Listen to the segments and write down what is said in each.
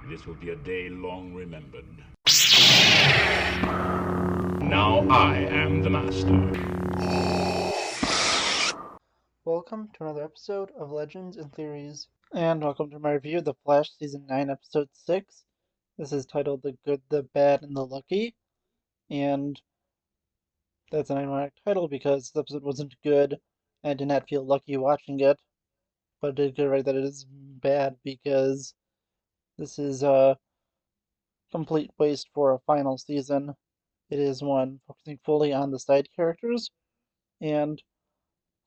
This will be a day long remembered. Now I am the master. Welcome to another episode of Legends and Theories, and welcome to my review of The Flash Season 9, Episode 6. This is titled The Good, the Bad, and the Lucky, and that's an ironic title because this episode wasn't good, and I did not feel lucky watching it, but I did get right that it is bad because this is a complete waste for a final season. It is one focusing fully on the side characters, and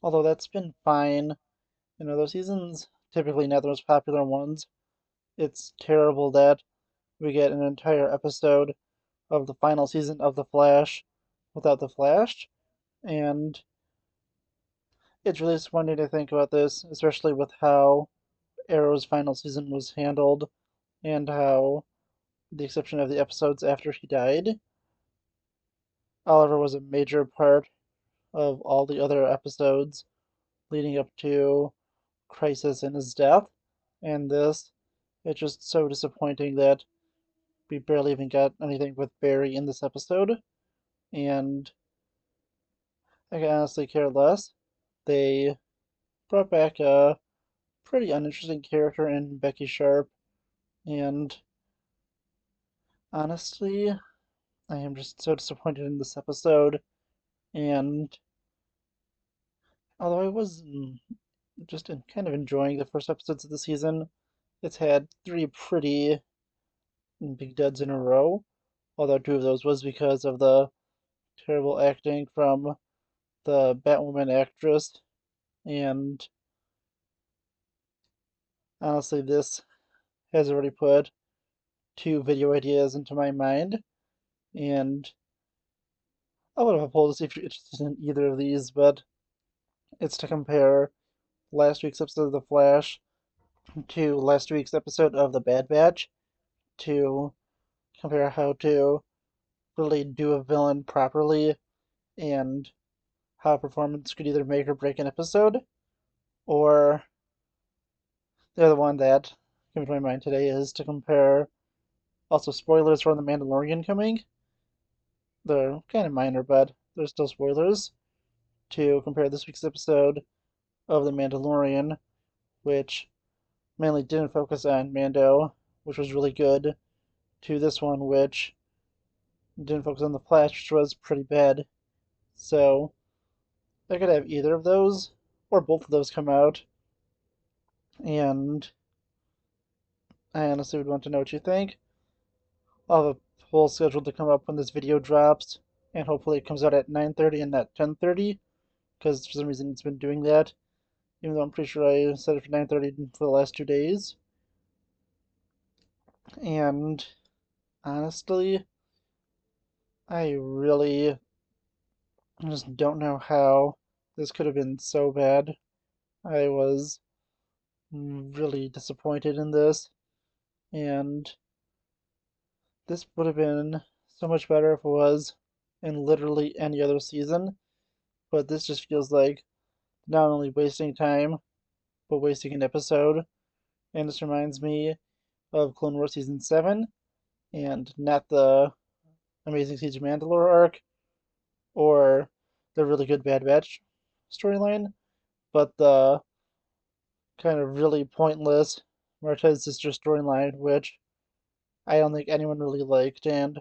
although that's been fine in other seasons, typically not the most popular ones, it's terrible that we get an entire episode of the final season of The Flash without The Flash, and it's really disappointing to think about this, especially with how Arrow's final season was handled and how, with the exception of the episodes after he died, Oliver was a major part of all the other episodes leading up to Crisis and his death, and this, it's just so disappointing that we barely even got anything with Barry in this episode, and I can honestly care less. They brought back a pretty uninteresting character in Becky Sharp, and honestly, I am just so disappointed in this episode. And although I was just kind of enjoying the first episodes of the season, it's had three pretty big duds in a row. Although two of those was because of the terrible acting from the Batwoman actress, and honestly, this has already put two video ideas into my mind, and I would have a poll to see if you're interested in either of these, but it's to compare last week's episode of The Flash to last week's episode of The Bad Batch, to compare how to really do a villain properly and how a performance could either make or break an episode, or the other one that came to my mind today is to compare also spoilers from The Mandalorian coming. They're kind of minor, but they're still spoilers. To compare this week's episode of The Mandalorian, which mainly didn't focus on Mando, which was really good, to this one, which didn't focus on the Flash, which was pretty bad. So I could have either of those, or both of those come out, and I honestly would want to know what you think. I'll have a poll scheduled to come up when this video drops, and hopefully it comes out at 9:30 and not 10:30, because for some reason it's been doing that, even though I'm pretty sure I set it for 9:30 for the last 2 days. And honestly, I really just don't know how this could have been so bad. I was really disappointed in this, and this would have been so much better if it was in literally any other season, but this just feels like not only wasting time, but wasting an episode, and this reminds me of Clone Wars Season 7, and not the Amazing Siege of Mandalore arc, or the really good Bad Batch storyline, but the kind of really pointless Martez sister storyline, which I don't think anyone really liked, and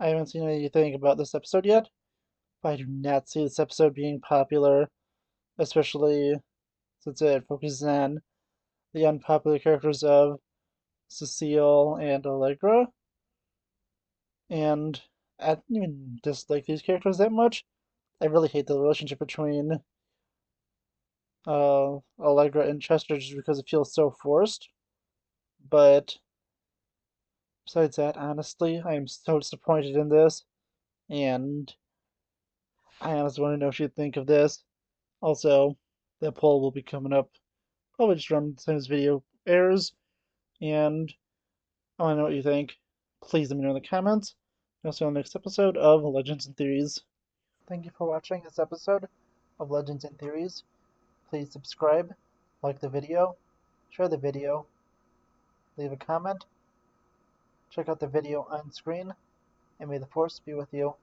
I haven't seen anything about this episode yet, but I do not see this episode being popular, especially since it focuses on the unpopular characters of Cecile and Allegra, and I didn't even dislike these characters that much. I really hate the relationship between Allegra and Chester just because it feels so forced. But besides that, honestly, I am so disappointed in this, and I honestly want to know what you think of this. Also, that poll will be coming up probably just around the time this video airs, and I want to know what you think. Please let me know in the comments. And I'll see you on the next episode of Legends and Theories. Thank you for watching this episode of Legends and Theories. Please subscribe, like the video, share the video, leave a comment, check out the video on screen, and may the Force be with you.